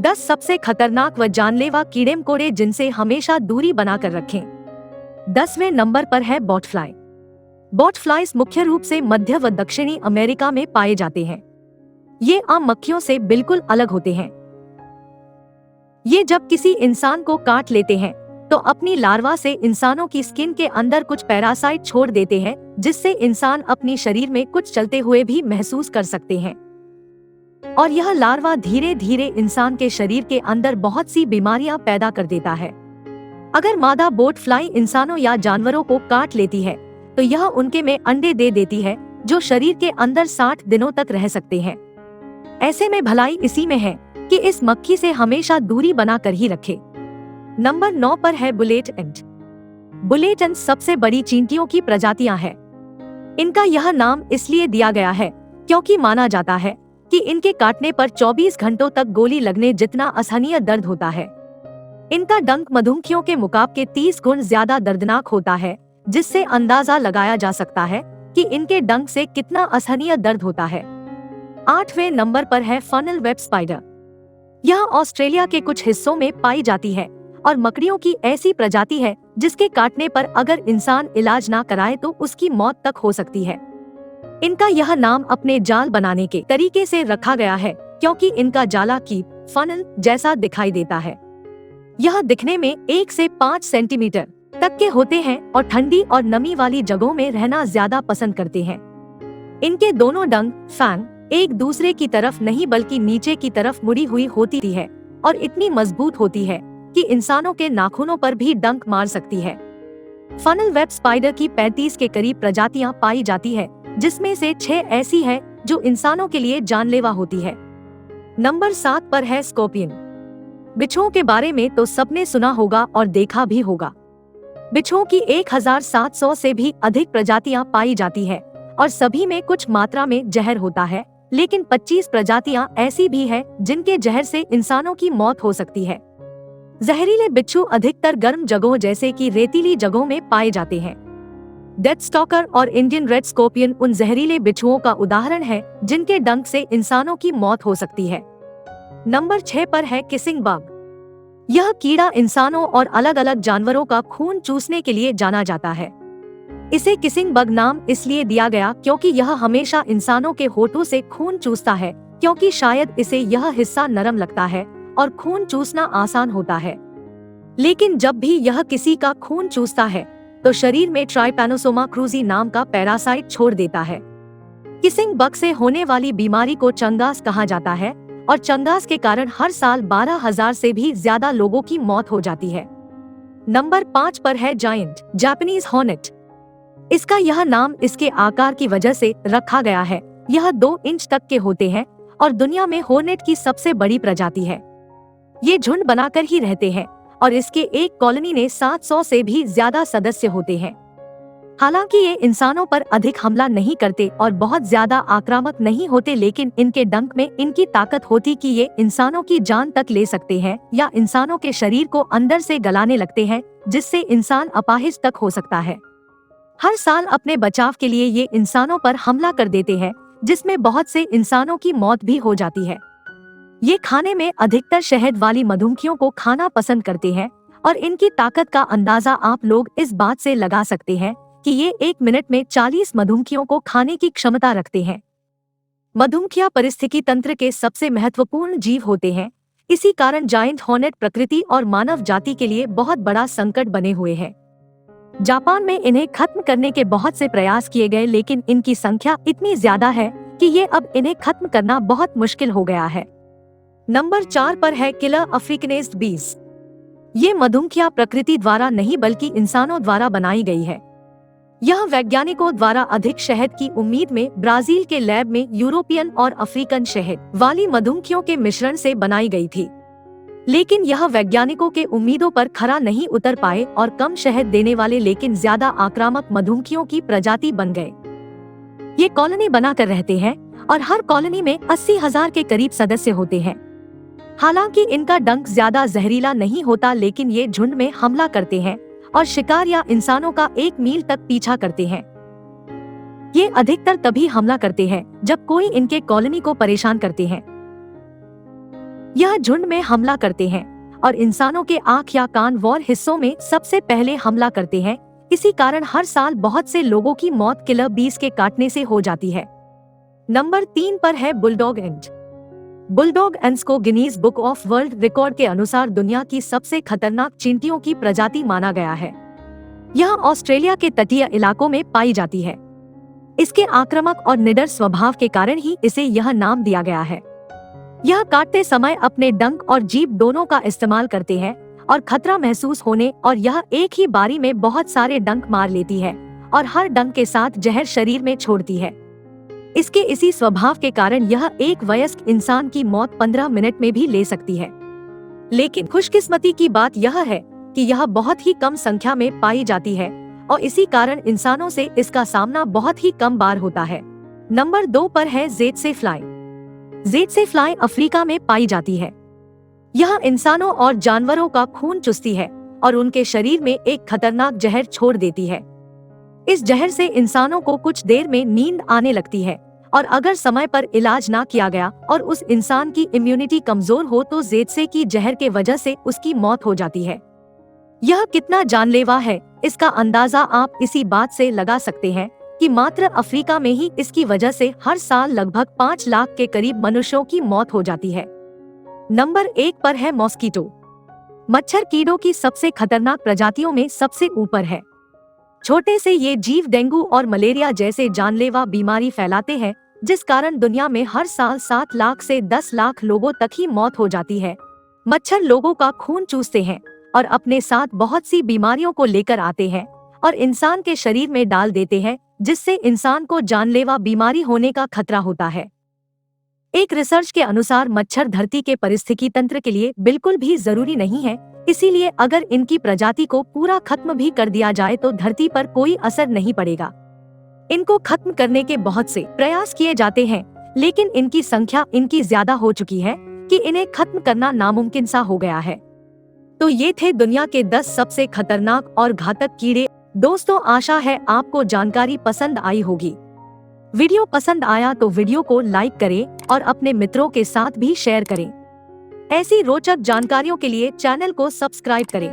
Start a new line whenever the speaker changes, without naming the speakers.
10 सबसे खतरनाक व जानलेवा कीड़े मकोड़े जिनसे हमेशा दूरी बनाकर रखें। 10वें नंबर पर है बॉटफ्लाई। बॉटफ्लाइज मुख्य रूप से मध्य व दक्षिणी अमेरिका में पाए जाते हैं। ये आम मक्खियों से बिल्कुल अलग होते हैं। ये जब किसी इंसान को काट लेते हैं तो अपनी लार्वा से इंसानों की स्किन के अंदर कुछ पैरासाइट छोड़ देते हैं, जिससे इंसान अपनी शरीर में कुछ चलते हुए भी महसूस कर सकते हैं। और यह लार्वा धीरे धीरे इंसान के शरीर के अंदर बहुत सी बीमारियां पैदा कर देता है। अगर मादा बोट फ्लाई इंसानों या जानवरों को काट लेती है तो यह उनके में अंडे दे देती है, जो शरीर के अंदर 60 दिनों तक रह सकते हैं। ऐसे में भलाई इसी में है कि इस मक्खी से हमेशा दूरी बनाकर ही रखें। नंबर 9 पर है बुलेट एंट। बुलेट एंट सबसे बड़ी चींटियों की प्रजातियां हैं। इनका यह नाम इसलिए दिया गया है क्योंकि माना जाता है कि इनके काटने पर 24 घंटों तक गोली लगने जितना असहनीय दर्द होता है। इनका डंक मधुमक्खियों के मुकाबले 30 गुण ज्यादा दर्दनाक होता है, जिससे अंदाजा लगाया जा सकता है कि इनके डंक से कितना असहनीय दर्द होता है। 8वें नंबर पर है फनल वेब स्पाइडर। यह ऑस्ट्रेलिया के कुछ हिस्सों में पाई जाती है और मकड़ियों की ऐसी प्रजाति है जिसके काटने पर अगर इंसान इलाज ना कराए तो उसकी मौत तक हो सकती है। इनका यह नाम अपने जाल बनाने के तरीके से रखा गया है, क्योंकि इनका जाला की फनल जैसा दिखाई देता है। यह दिखने में 1 से 5 सेंटीमीटर तक के होते हैं और ठंडी और नमी वाली जगहों में रहना ज्यादा पसंद करते हैं। इनके दोनों डंक फैंग एक दूसरे की तरफ नहीं बल्कि नीचे की तरफ मुड़ी हुई होती है और इतनी मजबूत होती है कि इंसानों के नाखूनों पर भी डंक मार सकती है। फनल वेब स्पाइडर की 35 के करीब प्रजातियां पाई जाती है, जिसमें से 6 ऐसी हैं जो इंसानों के लिए जानलेवा होती है। नंबर 7 पर है स्कॉर्पियन। बिच्छुओं के बारे में तो सबने सुना होगा और देखा भी होगा। बिच्छुओं की 1700 से भी अधिक प्रजातियां पाई जाती है और सभी में कुछ मात्रा में जहर होता है, लेकिन 25 प्रजातियां ऐसी भी हैं जिनके जहर से इंसानों की मौत हो सकती है। जहरीले बिच्छू अधिकतर गर्म जगहों जैसे कि रेतीली जगहों में पाए जाते हैं। डेथ स्टॉकर और इंडियन रेड स्कॉर्पियन उन जहरीले बिच्छुओं का उदाहरण है जिनके डंक से इंसानों की मौत हो सकती है। नंबर 6 पर है किसिंग बग। यह कीड़ा इंसानों और अलग अलग जानवरों का खून चूसने के लिए जाना जाता है। इसे किसिंग बग नाम इसलिए दिया गया क्योंकि यह हमेशा इंसानों के होठों से खून चूसता है, क्योंकि शायद इसे यह हिस्सा नरम लगता है और खून चूसना आसान होता है। लेकिन जब भी यह किसी का खून चूसता है तो शरीर में ट्राइपैनोसोमा क्रूजी नाम का पैरासाइट छोड़ देता है। किसिंग बग से होने वाली बीमारी को चंगास कहा जाता है और चंगास के कारण हर साल 12,000 से भी ज्यादा लोगों की मौत हो जाती है। नंबर 5 पर है जायंट जापानीज हॉर्नेट। इसका यह नाम इसके आकार की वजह से रखा गया है। यह 2 इंच तक के होते हैं और दुनिया में हॉर्नेट की सबसे बड़ी प्रजाति है। ये झुंड बनाकर ही रहते हैं और इसके एक कॉलोनी में 700 से भी ज्यादा सदस्य होते हैं। हालांकि ये इंसानों पर अधिक हमला नहीं करते और बहुत ज्यादा आक्रामक नहीं होते, लेकिन इनके डंक में इनकी ताकत होती कि ये इंसानों की जान तक ले सकते हैं या इंसानों के शरीर को अंदर से गलाने लगते हैं, जिससे इंसान अपाहिज तक हो सकता है। हर साल अपने बचाव के लिए ये इंसानों पर हमला कर देते हैं, जिसमें बहुत से इंसानों की मौत भी हो जाती है। ये खाने में अधिकतर शहद वाली मधुमक्खियों को खाना पसंद करते हैं और इनकी ताकत का अंदाजा आप लोग इस बात से लगा सकते हैं कि ये 1 मिनट में 40 मधुमक्खियों को खाने की क्षमता रखते हैं। मधुमक्खियां पारिस्थितिकी तंत्र के सबसे महत्वपूर्ण जीव होते हैं। इसी कारण जायंट हॉर्नेट प्रकृति और मानव जाति के लिए बहुत बड़ा संकट बने हुए हैं। जापान में इन्हें खत्म करने के बहुत से प्रयास किए गए, लेकिन इनकी संख्या इतनी ज्यादा है कि ये अब इन्हें खत्म करना बहुत मुश्किल हो गया है। नंबर 4 पर है किलर अफ्रीकनेस्ड बीज। ये मधुमक्खियां प्रकृति द्वारा नहीं बल्कि इंसानों द्वारा बनाई गई है। यह वैज्ञानिकों द्वारा अधिक शहद की उम्मीद में ब्राजील के लैब में यूरोपियन और अफ्रीकन शहद वाली मधुमक्खियों के मिश्रण से बनाई गई थी, लेकिन यह वैज्ञानिकों के उम्मीदों पर खरा नहीं उतर पाए और कम शहद देने वाले लेकिन ज्यादा आक्रामक मधुमक्खियों की प्रजाति बन गए। ये कॉलोनी बनाकर रहते हैं और हर कॉलोनी में 80,000 के करीब सदस्य होते हैं। हालांकि इनका डंक ज्यादा जहरीला नहीं होता, लेकिन ये झुंड में हमला करते हैं और शिकार या इंसानों का 1 मील तक पीछा करते हैं। ये अधिकतर तभी हमला करते हैं जब कोई इनके कॉलोनी को परेशान करते हैं। यह झुंड में हमला करते हैं और इंसानों के आँख या कान और हिस्सों में सबसे पहले हमला करते हैं। इसी कारण हर साल बहुत से लोगों की मौत किलर बीस के काटने से हो जाती है। नंबर 3 पर है बुलडॉग एंट। बुलडॉग एंट्स को Guinness book of world record के अनुसार दुनिया की सबसे खतरनाक चींटियों की प्रजाति माना गया है। यह ऑस्ट्रेलिया के तटीय इलाकों में पाई जाती है। इसके आक्रामक और निडर स्वभाव के कारण ही इसे यह नाम दिया गया है। यह काटते समय अपने डंक और जीभ दोनों का इस्तेमाल करते हैं और खतरा महसूस होने और यह एक ही बारी में बहुत सारे डंक मार लेती है और हर डंक के साथ जहर शरीर में छोड़ती है। इसके इसी स्वभाव के कारण यह एक वयस्क इंसान की मौत 15 मिनट में भी ले सकती है। लेकिन खुशकिस्मती की बात यह है कि यह बहुत ही कम संख्या में पाई जाती है और इसी कारण इंसानों से इसका सामना बहुत ही कम बार होता है। नंबर 2 पर है ज़ेत्से फ्लाई। ज़ेत्से फ्लाई अफ्रीका में पाई जाती है। यह इंसानों और जानवरों का खून चूसती है और उनके शरीर में एक खतरनाक जहर छोड़ देती है। इस जहर से इंसानों को कुछ देर में नींद आने लगती है और अगर समय पर इलाज ना किया गया और उस इंसान की इम्यूनिटी कमजोर हो तो ज़ेत्से की जहर के वजह से उसकी मौत हो जाती है। यह कितना जानलेवा है इसका अंदाजा आप इसी बात से लगा सकते हैं कि मात्र अफ्रीका में ही इसकी वजह से हर साल लगभग 5 लाख के करीब मनुष्यों की मौत हो जाती है। नंबर 1 पर है मॉस्कीटो। मच्छर कीड़ों की सबसे खतरनाक प्रजातियों में सबसे ऊपर है। छोटे से ये जीव डेंगू और मलेरिया जैसे जानलेवा बीमारी फैलाते हैं, जिस कारण दुनिया में हर साल 7 लाख से 10 लाख लोगों तक ही मौत हो जाती है। मच्छर लोगों का खून चूसते हैं और अपने साथ बहुत सी बीमारियों को लेकर आते हैं और इंसान के शरीर में डाल देते हैं, जिससे इंसान को जानलेवा बीमारी होने का खतरा होता है। एक रिसर्च के अनुसार मच्छर धरती के पारिस्थितिकी तंत्र के लिए बिल्कुल भी जरूरी नहीं है, इसीलिए अगर इनकी प्रजाति को पूरा खत्म भी कर दिया जाए तो धरती पर कोई असर नहीं पड़ेगा। इनको खत्म करने के बहुत से प्रयास किए जाते हैं, लेकिन इनकी संख्या इनकी ज्यादा हो चुकी है कि इन्हें खत्म करना नामुमकिन सा हो गया है। तो ये थे दुनिया के 10 सबसे खतरनाक और घातक कीड़े। दोस्तों, आशा है आपको जानकारी पसंद आई होगी। वीडियो पसंद आया तो वीडियो को लाइक करें और अपने मित्रों के साथ भी शेयर करें। ऐसी रोचक जानकारियों के लिए चैनल को सब्सक्राइब करें।